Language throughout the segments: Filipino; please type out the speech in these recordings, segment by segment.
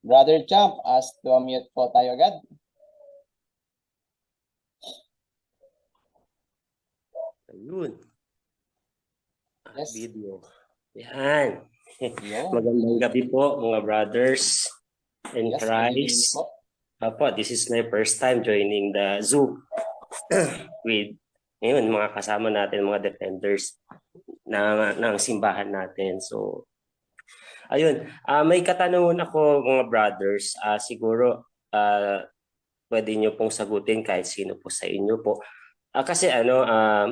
Brother Champ, as to mute po tayo agad. Ayun. Yes. Video. Yan. Yo. Magandang gabi po mga brothers in Yes, Christ. po. Apo, this is my first time joining the Zoom with ngayon mga kasama natin, mga defenders ng simbahan natin. So, ayun. May katanungan ako mga brothers. Siguro pwede nyo pong sagutin kahit sino po sa inyo po. Kasi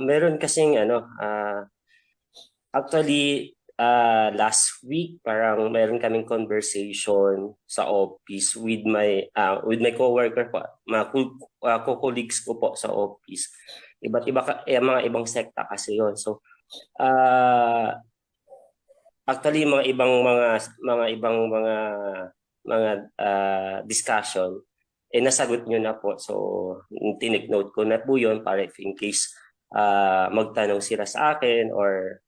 meron kasing actually last week parang meron kaming conversation sa office with my coworker po, mga co-colleagues ko po sa office. Iba't iba mga ibang sekta kasi yon. So actually mga discussion nasagot nyo na po. So tinake note ko na po yun para if in case magtanong sila sa akin or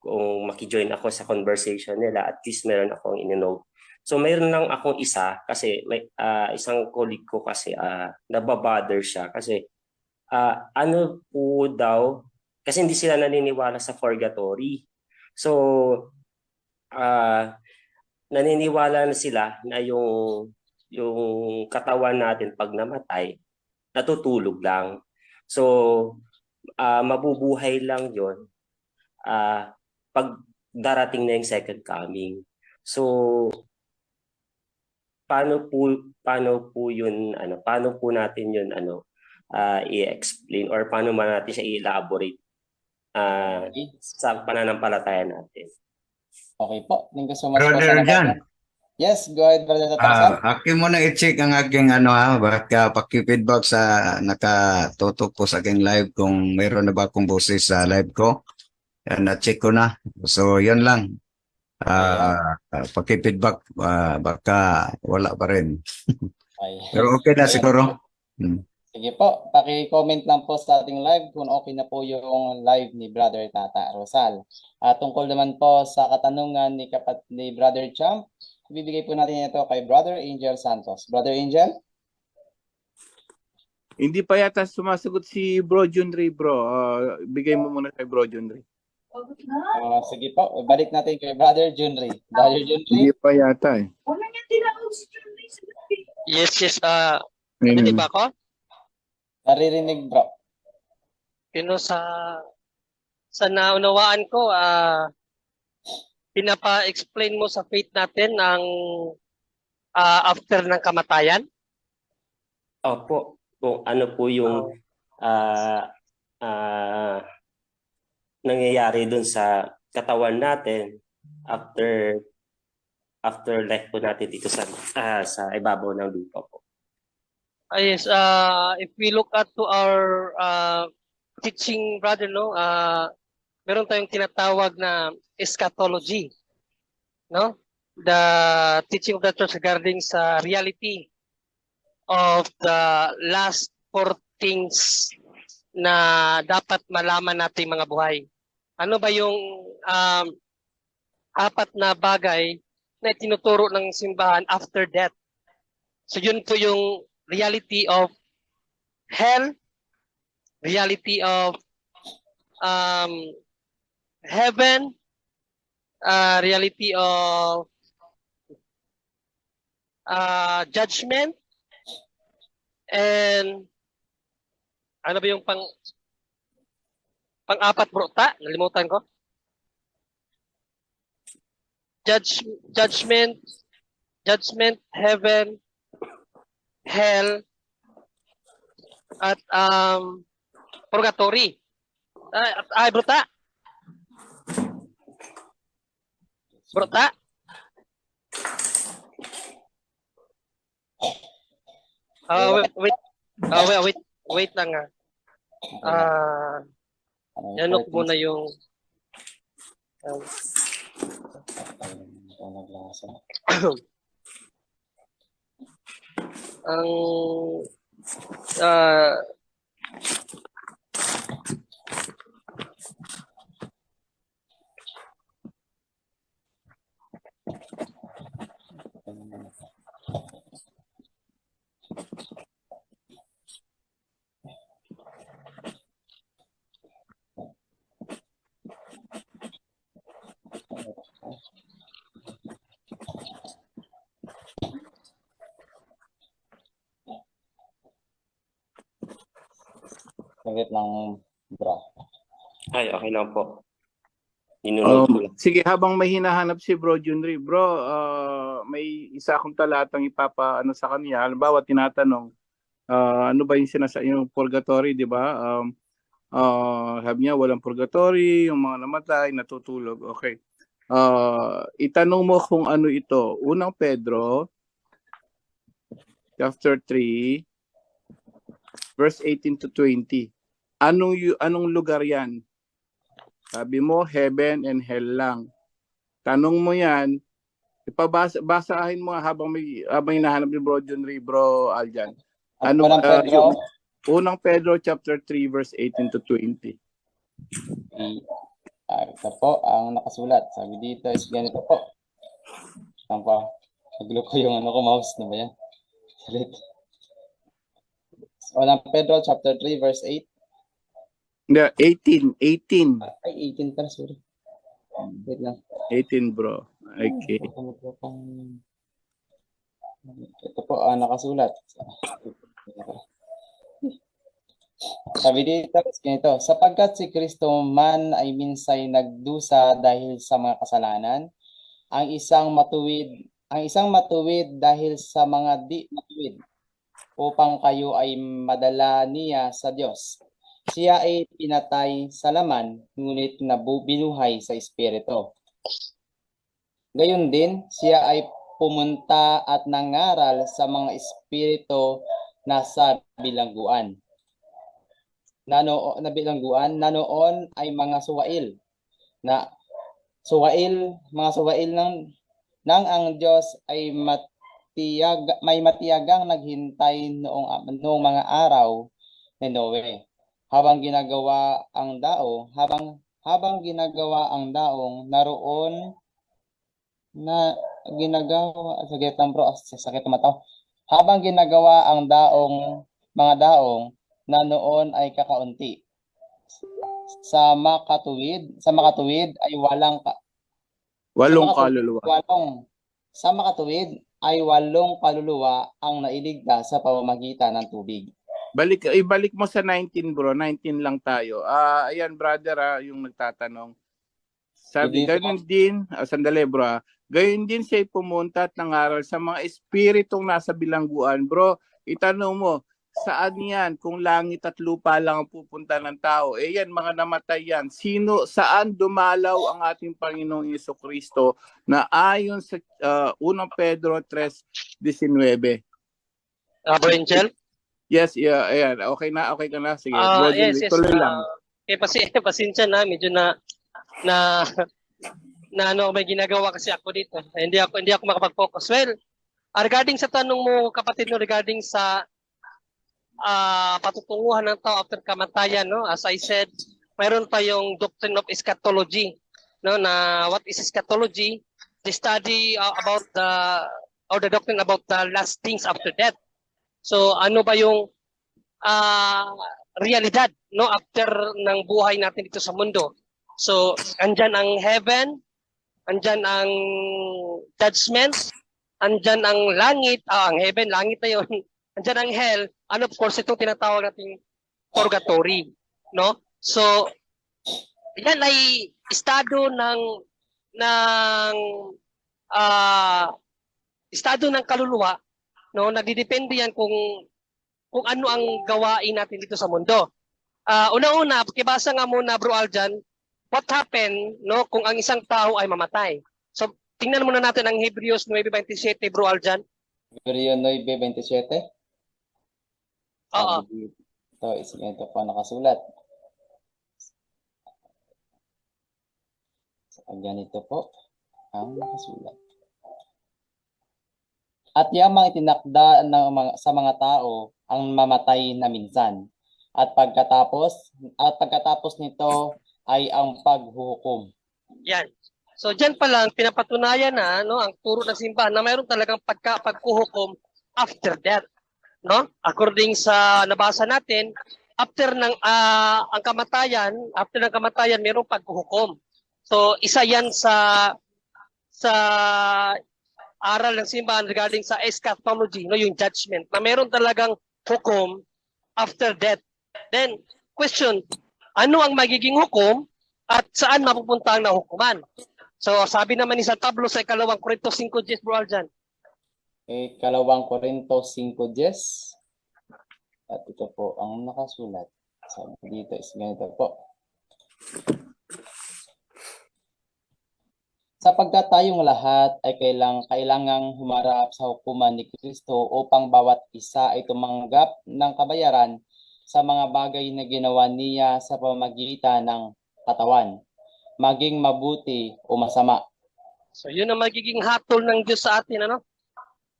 kung maki-join ako sa conversation nila, at least meron akong in-note. So mayroon lang akong isa kasi may isang colleague ko kasi nababother siya kasi ano po daw kasi hindi sila naniniwala sa purgatory. So naniniwala na sila na yung katawan natin pag namatay natutulog lang. So mabubuhay lang 'yon pag darating na yung second coming. So paano po yun paano po natin yun i-explain or paano man natin siya i-elaborate sa pananampalataya natin? Okay po. Thank you so much Brother Jan. Yes, go ahead, Brother Tatarsan. Akin mo na i-check ang aking baka paki-feedback sa nakatutok po sa aking live kung mayroon na ba akong boses sa live ko. Yan, na-check ko na. So, yun lang. Paki-feedback, baka wala pa rin. Pero okay na siguro. Sige po, paki-comment lang po sa ating live kung okay na po yung live ni Brother Tata Rosal. Tungkol naman po sa katanungan ni Brother Champ, ibibigay po natin ito kay Brother Angel Santos. Brother Angel? Hindi pa yata sumasagot si Bro Junri, bro. Bigay mo muna kay Bro Junri. Sige po, balik natin kay Brother Junri. Brother Junri? Hindi pa yata eh. Yes. Hindi ba ako? Naririnig, bro. Sa naunawaan ko, pinapa-explain mo sa faith natin ang after ng kamatayan? Opo. Kung ano po yung nangyayari dun sa katawan natin after life po natin dito sa ibabaw ng lupa po. Yes, if we look at to our teaching, brother, meron tayong tinatawag na eschatology, no? The teaching of the church regarding sa reality of the last 4 things na dapat malaman nating mga buhay. Ano ba yung 4 na bagay na tinuturo ng simbahan after death? So yun po yung reality of hell, reality of heaven, reality of judgment, and ano ba yung pang-4 bro? Nalimutan ko. Judgment, heaven, hell, at purgatory. Bruta. Wait lang yanok muna yung ang Saglit lang, bro. Ay, okay lang po. Inunote ko lang. Sige, habang may hinahanap si Bro Junri, bro, may isa akong talatang ipapaano sa kanya. Halimbawa, tinatanong, ano ba yung yung purgatory, di ba? Sabi niya, walang purgatory, yung mga namatay, natutulog. Okay. Itanong mo kung ano ito. Unang Pedro, chapter 3, verse 18 to 20. Anong lugar yan? Sabi mo, heaven and hell lang. Tanong mo yan, basahin mo habang hinahanap ni Bro Junri, Bro Aljan. Unang Pedro, Unang Pedro chapter 3 verse 18 to 20. ito po ang nakasulat. Sabi dito is ganito po. Saan pa? Naglo ko yung mouse na ba yan? Salit. Unang Pedro chapter 3 verse 8. Hindi, 18. Ay, 18 pala, sorry. Wait lang. 18, bro. Okay. Ito po ang nakasulat. Sabi dito, ganito, sapagkat si Kristo man ay minsay nagdusa dahil sa mga kasalanan, ang isang matuwid dahil sa mga di matuwid, upang kayo ay madala niya sa Diyos. Siya ay pinatay sa laman, ngunit binuhay sa espiritu. Gayon din, siya ay pumunta at nangaral sa mga espiritu na sa bilangguan. Na noon ay mga suwail mga suwail nang ang Diyos ay may matiyagang naghintay noong mga araw ni Noe. Habang ginagawa ang daong naroon na ginagawa, saglit lang bro, sakit naman to. Habang ginagawa ang mga daong na noon ay kakaunti. Sa makatuwid ay sa makatuwid ay walong kaluluwa ang nailigtas sa pamamagitan ng tubig. Ibalik mo sa 19, bro. 19 lang tayo. Ayan, brother, yung nagtatanong. Sabi, ganun din, sandali, bro. Gayon din siya pumunta at nangaral sa mga espiritong nasa bilangguan. Bro, itanong mo, saan yan? Kung langit at lupa lang ang pupunta ng tao. Yan, mga namatay yan. Saan dumalaw ang ating Panginoong Jesucristo na ayon sa 1 Pedro 3:19? Bro Angel? Yes, yeah, ayan. Okay ka na. Sige, yes. tuloy lang. Pasensya na, medyo na may ginagawa kasi ako dito. Hindi ako makapag-focus. Well, regarding sa tanong mo, kapatid, no, regarding sa patutunguhan ng tao after kamatayan, no? As I said, mayroon tayong doctrine of eschatology, no? Na what is eschatology? The study about the doctrine about the last things after death. So ano ba yung realidad, no, after ng buhay natin dito sa mundo? So andyan ang heaven, andyan ang judgment, andyan ang langit, ang heaven, langit na yun. Andyan ang hell, and of course itong tinatawag nating purgatory, no? So yan ay estado ng kaluluwa, no? Nagdidepende yan kung ano ang gawain natin dito sa mundo. Una-una, pakibasa nga muna, Bro Aljan, what happened, no, kung ang isang tao ay mamatay. So tingnan muna natin ang Hebrews 9:27, Bro Aljan. Hebrews 9:27. Oo. Ito po nakasulat. Ganito po ang nakasulat. At yamang itinakda sa mga tao ang mamatay na minsan. At pagkatapos nito ay ang paghuhukom. Yan. So diyan pa lang pinapatunayan na, no, ang turo ng simbahan na mayroon talagang paghuhukom after death, no? According sa nabasa natin, after ng kamatayan mayroong paghuhukom. So isa yan sa aral ng simbahan regarding sa eschatology, no, yung judgment, na meron talagang hukom after death. Then question, ano ang magiging hukom at saan mapupunta ang nahukuman? So, sabi naman ni San Pablo sa ikalawang Korinto 5:10, Bro Aljan. Ikalawang Korinto 5:10. At ito po ang nakasulat. Sabi dito is ganito po. Sapagkat tayong lahat ay kailangang humarap sa hukuman ni Kristo upang bawat isa ay tumanggap ng kabayaran sa mga bagay na ginawa niya sa pamamagitan ng katawan, maging mabuti o masama. So, yun ang magiging hatol ng Diyos sa atin, ano?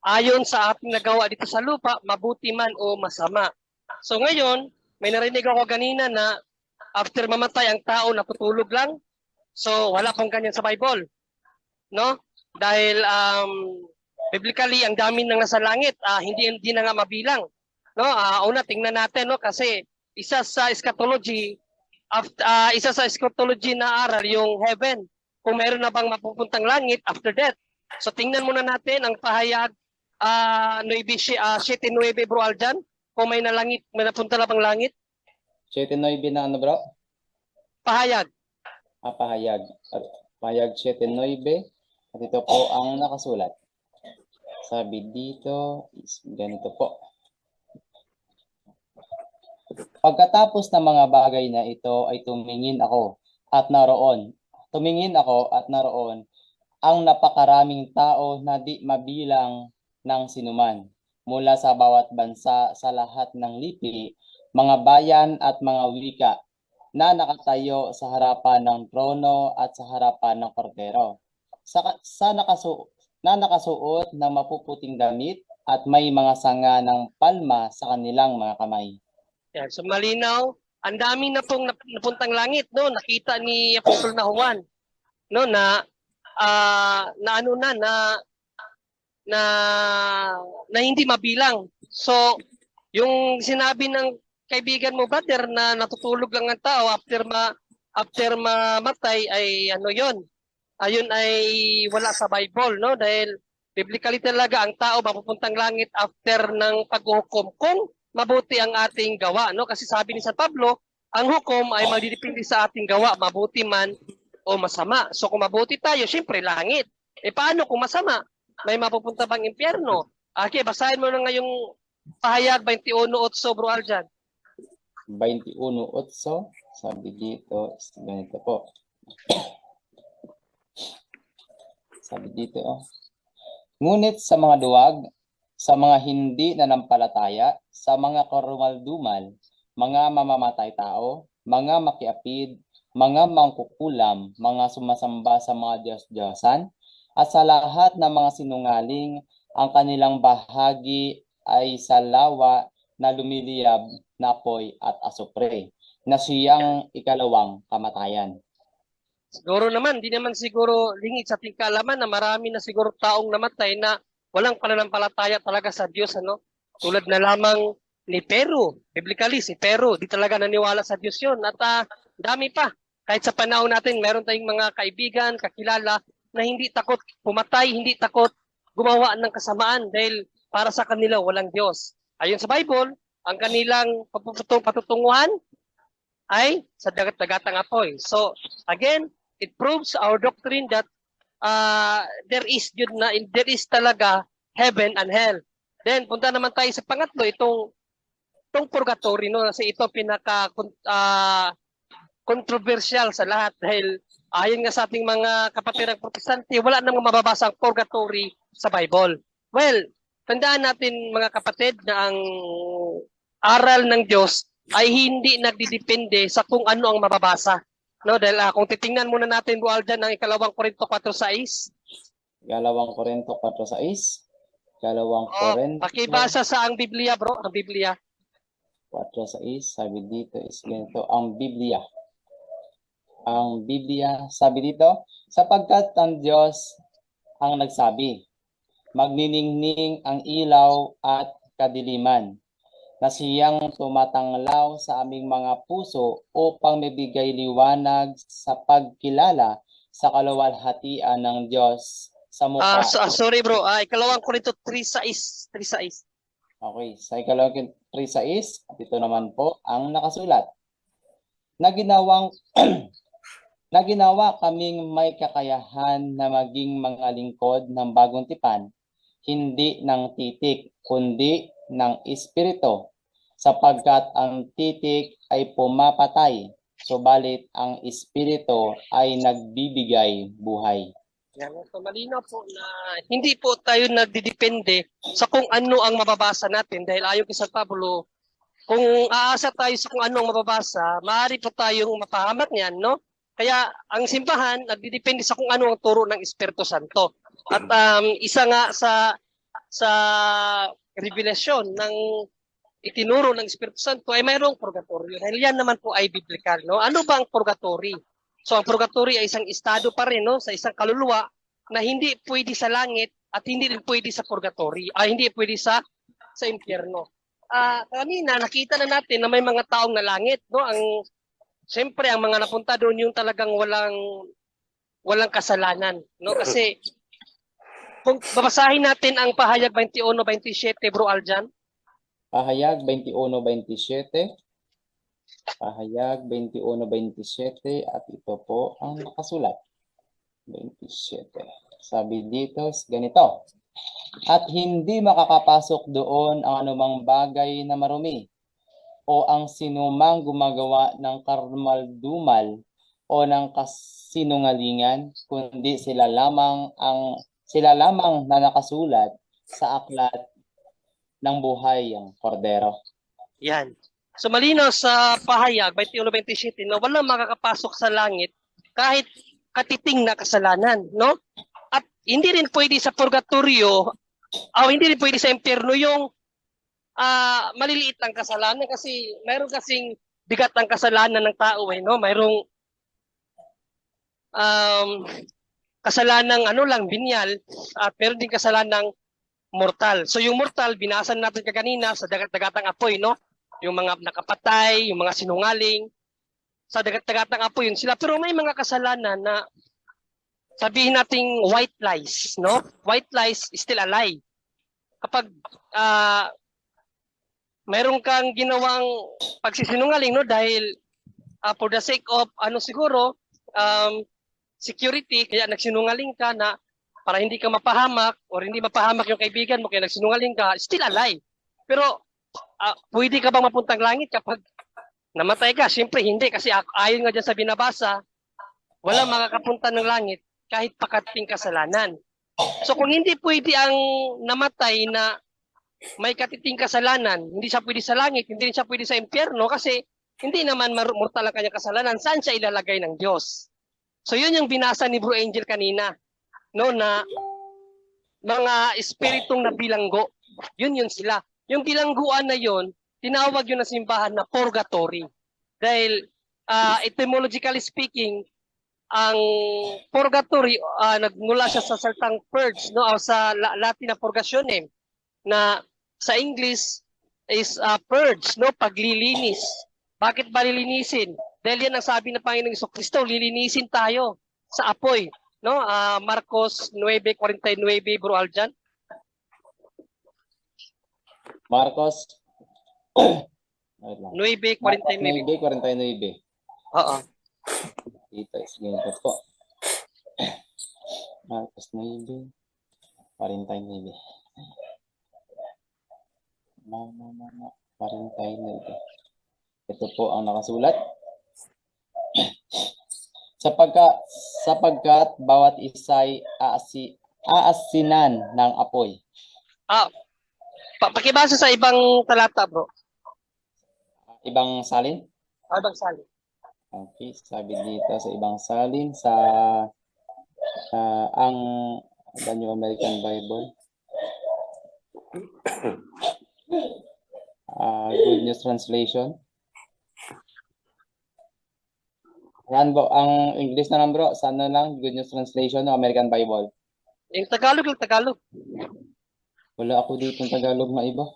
Ayon sa ating nagawa dito sa lupa, mabuti man o masama. So, ngayon, may narinig ako kanina na after mamatay ang tao, natutulog lang. So, wala pong ganyan sa Bible. No? Dahil biblically ang dami nang nasa langit, hindi na nga mabilang. No? Una tingnan natin, no, kasi isa sa eschatology na aral yung heaven. Kung meron na bang mapupuntang langit after death. So tingnan muna natin ang pahayag 7:9, Bro Aljan, kung may napunta na bang langit. 7:9 na ano, bro? Pahayag. Pahayag. Pahayag 7:9. At ito po ang nakasulat. Sabi dito is ganito po. Pagkatapos ng mga bagay na ito ay tumingin ako at naroon ang napakaraming tao na di mabilang ng sinuman mula sa bawat bansa sa lahat ng lipi, mga bayan at mga wika na nakatayo sa harapan ng trono at sa harapan ng kordero. Na nakasuot ng mapuputing damit at may mga sanga ng palma sa kanilang mga kamay. Yan. So malinaw, ang dami na pong napuntang langit, no? Nakita ni Apostol na Juan, no, na hindi mabilang. So, yung sinabi ng kaibigan mo, brother, na natutulog lang ang tao after mamatay ay ano 'yon. Ayun ay wala sa Bible, no? Dahil biblically talaga ang tao mapupuntang langit after ng paghuhukom kung mabuti ang ating gawa, no? Kasi sabi ni San Pablo, ang hukom ay magdidepende sa ating gawa, mabuti man o masama. So kung mabuti tayo, syempre langit. Paano kung masama? May mapupunta bang impyerno? Okay, basahin mo na ngayong pahayag 21:8, Bro Aljan. 21:8, sabi dito, ganito po. Sabi dito, ngunit sa mga duwag, sa mga hindi nanampalataya, sa mga karumaldumal, mga mamamatay tao, mga makiapid, mga mangkukulam, mga sumasamba sa mga Diyos-Diyosan, at sa lahat ng mga sinungaling, ang kanilang bahagi ay sa lawa na lumiliyab na apoy at asupre, na siyang ikalawang kamatayan. Siguro naman, di naman siguro lingid sa ating kaalaman na marami na siguro taong namatay na walang pananampalataya talaga sa Diyos, ano? Tulad na lamang ni Pero, biblically si Pero, di talaga naniwala sa Diyos yun. At dami pa. Kahit sa panahon natin, meron tayong mga kaibigan, kakilala, na hindi takot pumatay, hindi takot gumawa ng kasamaan dahil para sa kanila walang Diyos. Ayon sa Bible, ang kanilang patutunguhan ay sa dagat-dagatang apoy. So, again, it proves our doctrine that there is talaga heaven and hell. Then punta naman tayo sa pangatlo, itong purgatory, no, kasi ito pinaka controversial sa lahat dahil ayon nga sa ating mga kapatiran protestante, wala namang mababasang purgatory sa Bible. Well, tandaan natin mga kapatid na ang aral ng Diyos ay hindi nagdidepende sa kung ano ang mababasa. No, dahil kung titingnan muna natin, Bro Aljan, ng ikalawang Korinto 4:6. Ikalawang Korinto 4:6. Ikalawang Korinto. Pakibasa sa ang Biblia, bro, ang Biblia. 4:6, sabi dito is ganito, ang Biblia. Ang Biblia, sabi dito, sapagkat ang Diyos ang nagsabi, magniningning ang ilaw at kadiliman, na siyang tumatanglaw sa aming mga puso upang mabigay liwanag sa pagkilala sa kaluwalhatian ng Diyos sa mukha. Sorry bro, ikalawang Korinto 3:6. Okay, sa ikalawang 3:6, dito naman po ang nakasulat. na ginawang na ginawa kaming may kakayahan na maging mga lingkod ng bagong tipan, hindi ng titik, kundi ng espiritu, sapagkat ang titik ay pumapatay, subalit ang espiritu ay nagbibigay buhay. Yan, so malinaw po na hindi po tayo nagdidepende sa kung ano ang mababasa natin dahil ayon kay San Pablo, kung aasa tayo sa kung ano ang mababasa, maaari po tayong mapahamak niyan, no? Kaya ang simbahan nagdidepende sa kung ano ang turo ng Espiritu Santo. At isa nga sa revelasyon ng itinuro ng Espiritu Santo ay mayroong purgatorio. Dahil yan naman po ay biblical, no? Ano ba ang purgatory? So ang purgatory ay isang estado pa rin, no, sa isang kaluluwa na hindi pwede sa langit at hindi rin pwede sa purgatory. Hindi pwede sa impyerno. Kanina nakita na natin na may mga taong na langit, no? Siyempre ang mga napunta doon yung talagang walang kasalanan, no? Kasi kung babasahin natin ang pahayag 21-27, Bro Aljan. Pahayag 21-27. Pahayag 21-27 at ito po ang nakasulat. 27. Sabi dito, ganito. At hindi makakapasok doon ang anumang bagay na marumi o ang sinumang gumagawa ng karmaldumal o ng kasinungalingan, kundi sila lamang na nakasulat sa aklat ng buhay ang kordero. Yan. So malinaw sa pahayag 21-27 na walang makakapasok sa langit kahit katiting na kasalanan, no? At hindi rin pwede sa purgatorio o hindi rin pwede sa impyerno yung maliliit lang kasalanan kasi mayroon kasing bigat ang kasalanan ng tao, no? Mayroong kasalanang binyal at meron din kasalanang mortal. So yung mortal binasa natin kanina sa dagat-dagatang apoy, no? Yung mga nakapatay, yung mga sinungaling, sa dagat-dagatang apoy yun sila. Pero may mga kasalanan na sabihin nating white lies, no? White lies is still a lie. Kapag mayroon kang ginawang pagsisinungaling, no? Dahil for the sake of siguro security, kaya nagsinungaling ka na para hindi ka mapahamak or hindi mapahamak yung kaibigan mo kaya nagsinungaling ka, still a lie. Pero pwede ka bang mapuntang langit kapag namatay ka? Siyempre hindi kasi ayon nga dyan sa binabasa, walang makakapunta ng langit kahit pakating kasalanan. So kung hindi pwede ang namatay na may katiting kasalanan, hindi siya pwede sa langit, hindi rin siya pwede sa impyerno kasi hindi naman mortal ang kanyang kasalanan, saan siya ilalagay ng Diyos? So yun yung binasa ni Bro Angel kanina, no, na mga espiritong na bilanggo. Yun sila. Yung bilangguan na yon, tinawag yun na simbahan na purgatory. Dahil etymologically speaking, ang purgatory nagmula siya sa salitang purge, no, o sa Latin na purgationem, na sa English is purge, no, paglilinis. Bakit ba lilinisin? Dahil yan ang sabi ng Panginoong Jesucristo, lilinisin tayo sa apoy, no? Marcos 9:49, Bro Aljan. Marcos 9:49. 9:49. Oo. Dito is ganito po. Marcos 9:49. 49. Ito po ang nakasulat. Sapagkat bawat isa'y aasinan ng apoy. Pakibasa sa ibang talata, bro. Ibang salin? Ibang salin. Okay, sabi dito sa ibang salin sa ang New American Bible. Good News Translation. Yan bro, ang English na lang bro, sana lang Good News Translation o American Bible. Yung Tagalog lang, Tagalog. Wala ako dito ng Tagalog na iba.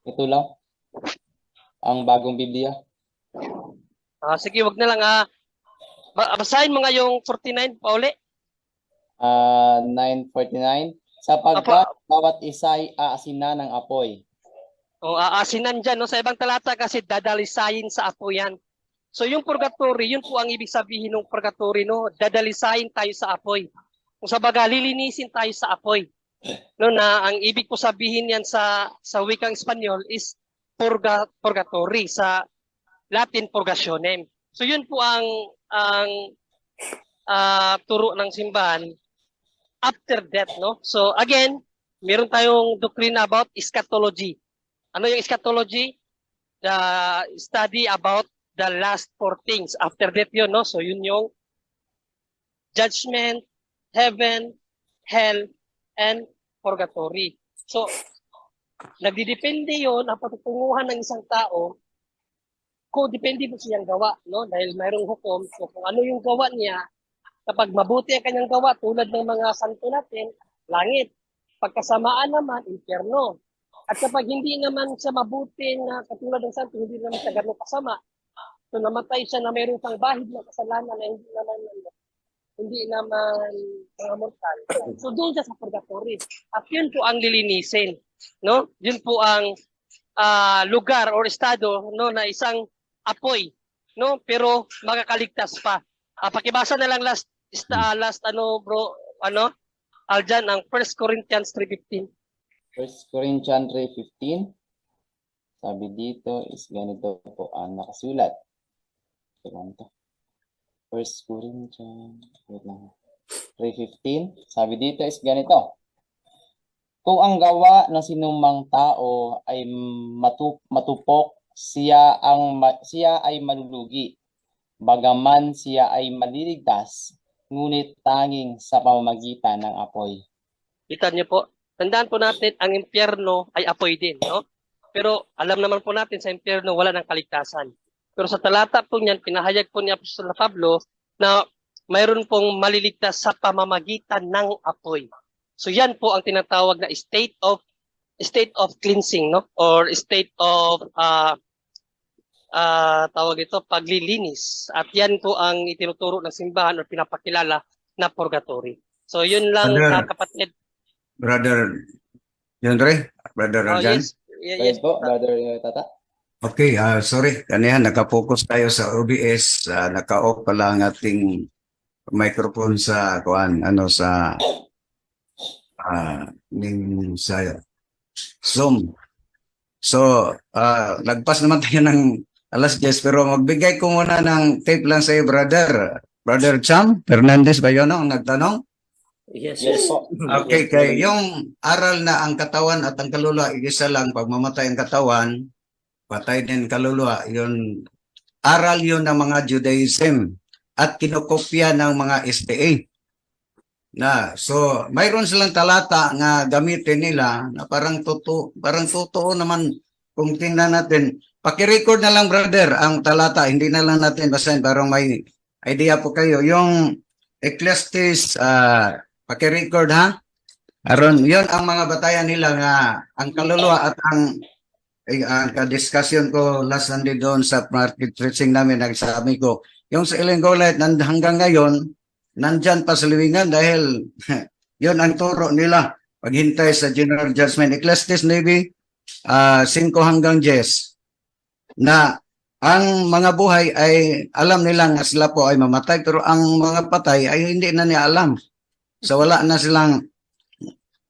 Ito lang. Ang bagong Biblia. Sige, wag na lang. Basahin mo nga yung 49 pa uli. 9:49. Sapagkat bawat isa'y aasinan ng apoy. O aasinan dyan, no? Sa ibang talata kasi dadalisayin sa apoy yan. So yung purgatory, yun po ang ibig sabihin ng purgatory, no? Dadalisayin tayo sa apoy. Kung sa baga, lilinisin tayo sa apoy. No, na ang ibig po sabihin yan sa wikang Espanyol is purgatory, sa Latin purgationem. So yun po ang turo ng simbahan after death, no? So again, meron tayong doctrine about eschatology. Ano yung eschatology? The study about the last four things after death yun, no? So yun yung judgment, heaven, hell, and purgatory. So nagdidepende yun ang patutunguhan ng isang tao kung depende mo siyang gawa, no? Dahil mayroong hukom, so kung ano yung gawa niya, kapag mabuti ang kanyang gawa, tulad ng mga santo natin, langit. Pagkasamaan naman, impyerno. At kapag hindi naman siya mabuti na katulad ng santo, hindi naman siya ganun kasama, so namatay siya na mayroong pang bahid na kasalanan na hindi naman mga mortal. So doon siya sa purgatory. At yun po ang lilinisin, no? Yun po ang lugar or estado, no, na isang apoy, no, pero makakaligtas pa. Pakibasa na lang last Aljan, ang 1 Corinthians 3:15. 1 Corinthians 3:15. Sabi dito is ganito po ang nakasulat. Tignan to. 1 Corinthians, wait lang. 3:15. Sabi dito is ganito. Kung ang gawa ng sinumang tao ay matupok, siya ay malulugi. Bagaman siya ay maliligtas, ngunit tanging sa pamamagitan ng apoy. Kita niyo po, tandaan po natin, ang impyerno ay apoy din, no? Pero alam naman po natin sa impyerno wala ng kaligtasan. Pero sa talata po niyan, pinahayag po ni Apostol Pablo na mayroon pong maliligtas sa pamamagitan ng apoy. So yan po ang tinatawag na state of cleansing, no? Or state of tawag ito, paglilinis. At yan po ang itinuturo ng simbahan o pinapakilala na purgatory. So yun lang, kapatid. Brother Yandre, Brother Arjan. Yes po, Brother Tata. Okay, sorry. Kaniya, nakapokus tayo sa OBS. Naka-off pala ang ating microphone sa sa Zoom. So, lagpas naman tayo ng alas 10, pero magbigay ko muna ng tape lang sa iyo, Brother Cham Fernandez ba yun ang nagtanong? Yes, Yes yes. po. Okay, kay yung aral na ang katawan at ang kaluluwa, isa lang, pag mamatay ang katawan, patay din kaluluwa, yun, aral yun ng mga Judaism at kinokopya ng mga STA. So, mayroon silang talata nga gamitin nila na parang totoo naman kung tingnan natin. Paki-record na lang, brother, ang talata, hindi na lang natin basahin, parang may idea po kayo. Yung Ecclesiastes, paki-record ha? Aron, yun ang mga batayan nila nga ang kaluluwa at ang discussion ko last Sunday doon sa market preaching namin, nagsabi ko, yung sa Ilenggolet hanggang ngayon, nandyan pa sa liwingan dahil yun ang turo nila paghintay sa general judgment. Ecclesiastes 9, 5 hanggang 10, na ang mga buhay ay alam nila nga sila po ay mamatay, pero ang mga patay ay hindi na niya alam. So wala na silang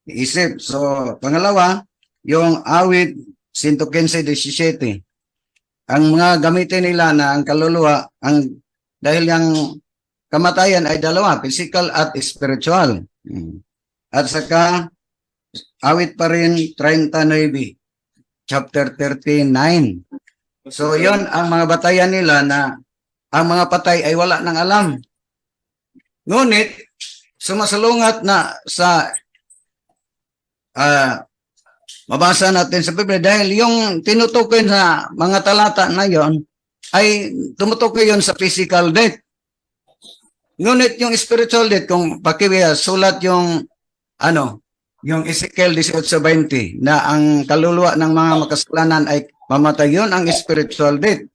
isip. So pangalawa, yung awit 115:17. Ang mga gamitin nila na ang kaluluwa, dahil yung kamatayan ay dalawa, physical at spiritual. At saka awit pa rin 39, chapter 39. So yon ang mga batayan nila na ang mga patay ay wala nang alam. Ngunit sumasalungat na sa mabasa natin sa Biblia dahil yung tinutukoy sa mga talata na yon ay tumutukoy yon sa physical death. Ngunit yung spiritual death, kung sulat yung yung Ezekiel 18:20 na ang kaluluwa ng mga makasalanan ay mamatay, yun ang spiritual death.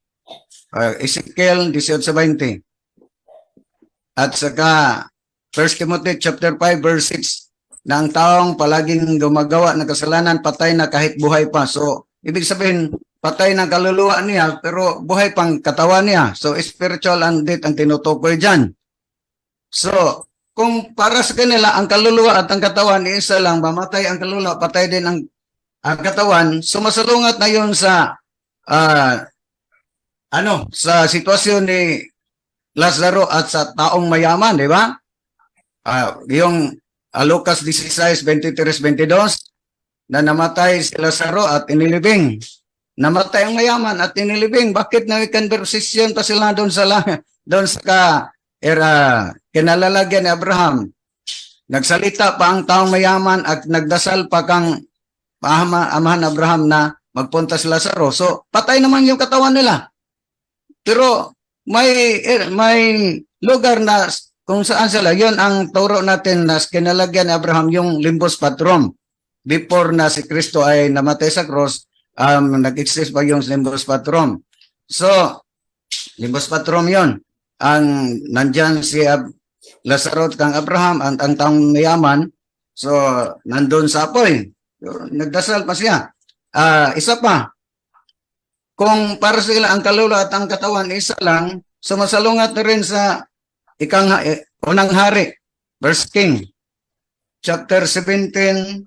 Ezekiel 18:20. At saka 1 Timothy chapter 5 verse 6 na ang taong palaging gumagawa ng kasalanan patay na kahit buhay pa. So, ibig sabihin, patay ng kaluluwa niya, pero buhay pang katawan niya. So, spiritual and death ang tinutukoy dyan. So, kung para sa kanila, ang kaluluwa at ang katawan, isa lang, mamatay ang kaluluwa, patay din ang katawan, sumasalungat na yun sa, sa sitwasyon ni Lazaro at sa taong mayaman, di ba? Yung Lucas 16, 23-22, na namatay si Lazaro at inilibing. Namatay ang mayaman at inilibing. Bakit na may conversation pa sila doon sa kinalalagyan ni Abraham? Nagsalita pa ang taong mayaman at nagdasal pa kang amahan Abraham na magpunta si Lazaro. So, patay naman yung katawan nila. Pero may lugar na kung saan sila, yun ang turo natin na kinalagyan ni Abraham, yung limbus patrum. Before na si Kristo ay namatay sa cross, nag-exist pa yung limbus patrum. So, limbus patrum yun. Nandyan si Lazaro at kang Abraham, ang taong mayaman. So, nandun sa apoy. Nagdasal pa siya. Isa pa, kung para sila ang kaluluwa at ang katawan, isa lang, sumasalungat na rin sa unang hari, verse King, chapter 17,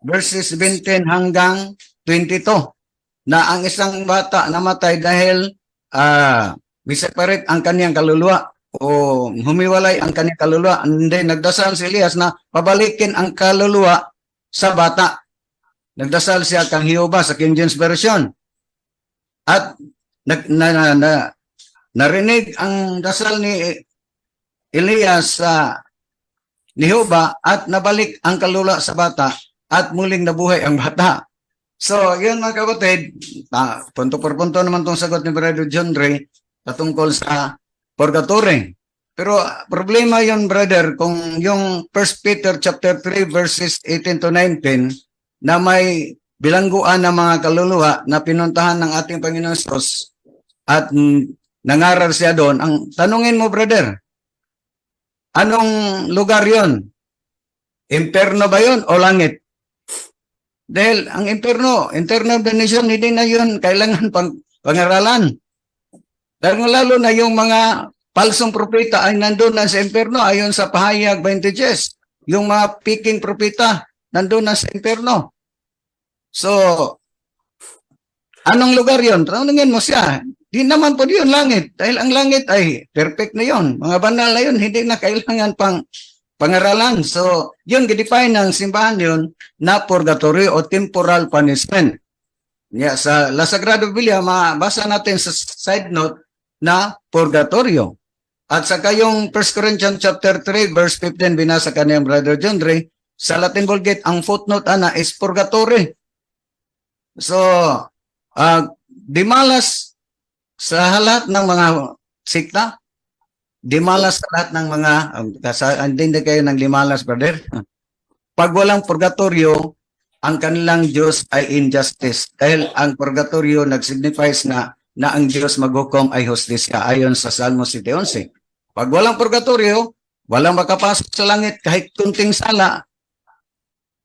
verses 17 hanggang 22, na ang isang bata namatay dahil biseparate ang kaniyang kaluluwa o humiwalay ang kaniyang kaluluwa. And then nagdasal si Elias na pabalikin ang kaluluwa sa bata. Nagdasal siya kang Jehovah sa King James Version. At narinig ang dasal ni Elias sa ni Jehovah at nabalik ang kaluluwa sa bata at muling nabuhay ang bata. So, yun mga kapatid, punto por punto naman itong sagot ni Brother John Ray patungkol sa purgatory. Pero problema yun, brother, kung yung 1 Peter chapter 3 verses 18 to 19 na may bilangguan ng mga kaluluwa na pinuntahan ng ating Panginoon Diyos at nangaral siya doon, ang tanungin mo, brother, anong lugar yon? Imperno ba yon o langit? Dahil ang imperno, internal damnation, hindi na yun kailangan pangaralan. Dahil lalo na yung mga palsong propeta ay nandun na sa imperno ayon sa pahayag 20. Yung mga peking propeta nandun na sa imperno. So, anong lugar yon? Tanungin mo siya. Di naman po yun langit. Dahil ang langit ay perfect na yon. Mga banal na yun, hindi na kailangan pangaralan. So, yun, gidefine ng simbahan yun na purgatory o temporal punishment. Sa La Sagrada Biblia, mabasa natin sa side note na purgatorio. At saka yung 1 Corinthians chapter 3 verse 15 binasa kaniyang Brother John Ray, sa Latin Vulgate, ang footnote is purgatory. So, dimalas sa lahat ng mga sikta, dimalas sa lahat ng mga, hindi kayo ng dimalas, brother. Pag walang purgatorio, ang kanilang Diyos ay injustice. Dahil ang purgatorio nagsignifies na ang Diyos maghukom ay hustisya ayon sa Salmo 7:11. Pag walang purgatorio, walang makapasok sa langit kahit kunting sala.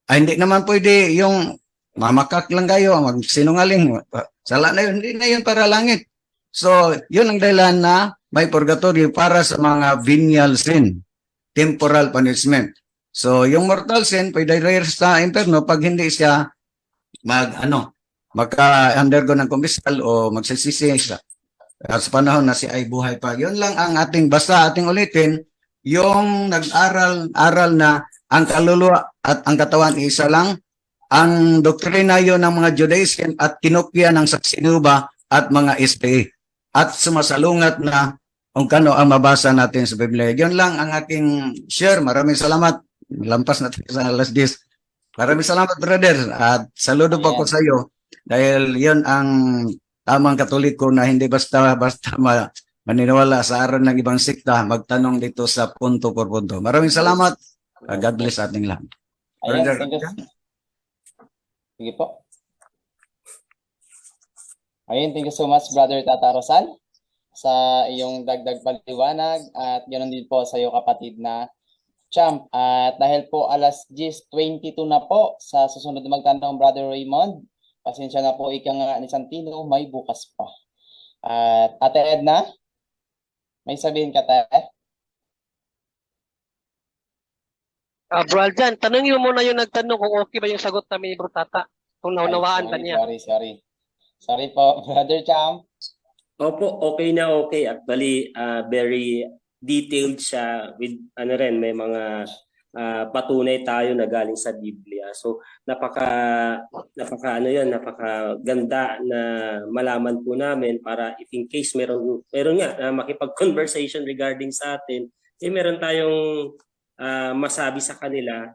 Ay hindi naman pwede yung mamakak lang kayo, magsinungaling. Sala na yun, hindi na yun para langit. So, yun ang dahilan na may purgatorio para sa mga venial sin, temporal punishment. So, yung mortal sin, pwede rin sa imperno pag hindi siya maka-undergo ng kumbisal o magsisisi sa panahon na siya ay buhay pa. Yun lang ang ating ulitin, yung nag-aral na ang kaluluwa at ang katawan isa lang, ang doktrina yun ng mga Judaism at kinopya ng Saksinuba at mga SPA. At sumasalungat na kung kano ang mabasa natin sa Biblia. Yun lang ang aking share. Maraming salamat. Lampas natin sa alas 10. Maraming salamat, brother. At saludo po ako sa iyo. Dahil yun ang tamang Katoliko na hindi basta maniniwala sa aral ng ibang sikta, magtanong dito sa punto por punto. Maraming salamat. God bless ating lahat. Ayan, thank you. Sige po. Ayun, thank you so much, Brother Tata Rosal, sa iyong dagdag paliwanag at ganoon din po sa iyo, kapatid na Champ. At dahil po alas 10:22 na po, sa susunod na magtanong, Brother Raymond, Pasensya na po, ika nga ni Santino, may bukas pa. At Ate Edna, may sabihin ka, Ate? Bro Aljan, tanongin mo muna yung nagtanong kung okay ba yung sagot namin ni Bro Tata. Kung naunawaan ba niya. Sorry. Sorry po, Brother Champ. Opo, okay na okay. Actually, very detailed siya with ano rin, may mga patunay tayo na galing sa Biblia. So napaka ano 'yan, napakaganda na malaman po namin para if in case meron nga makipag-conversation regarding sa atin, meron tayong masabi sa kanila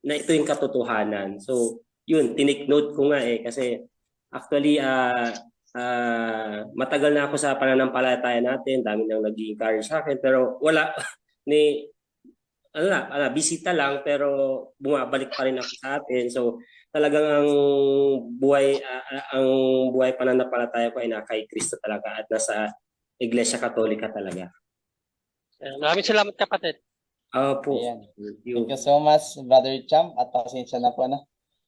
na ito yung katotohanan. So yun, tinake note ko nga kasi actually matagal na ako sa pananampalataya natin, dami nang nag-i-encourage sa akin, pero wala ni bisita lang pero bumabalik pa rin ako sa atin. So talagang ang buhay pananampalataya ko ay na kay Kristo talaga at nasa Iglesia Katolika talaga. Maraming salamat kapatid. Opo. Ayan. Thank you. Thank you so much, Brother Champ. At pasensya na po,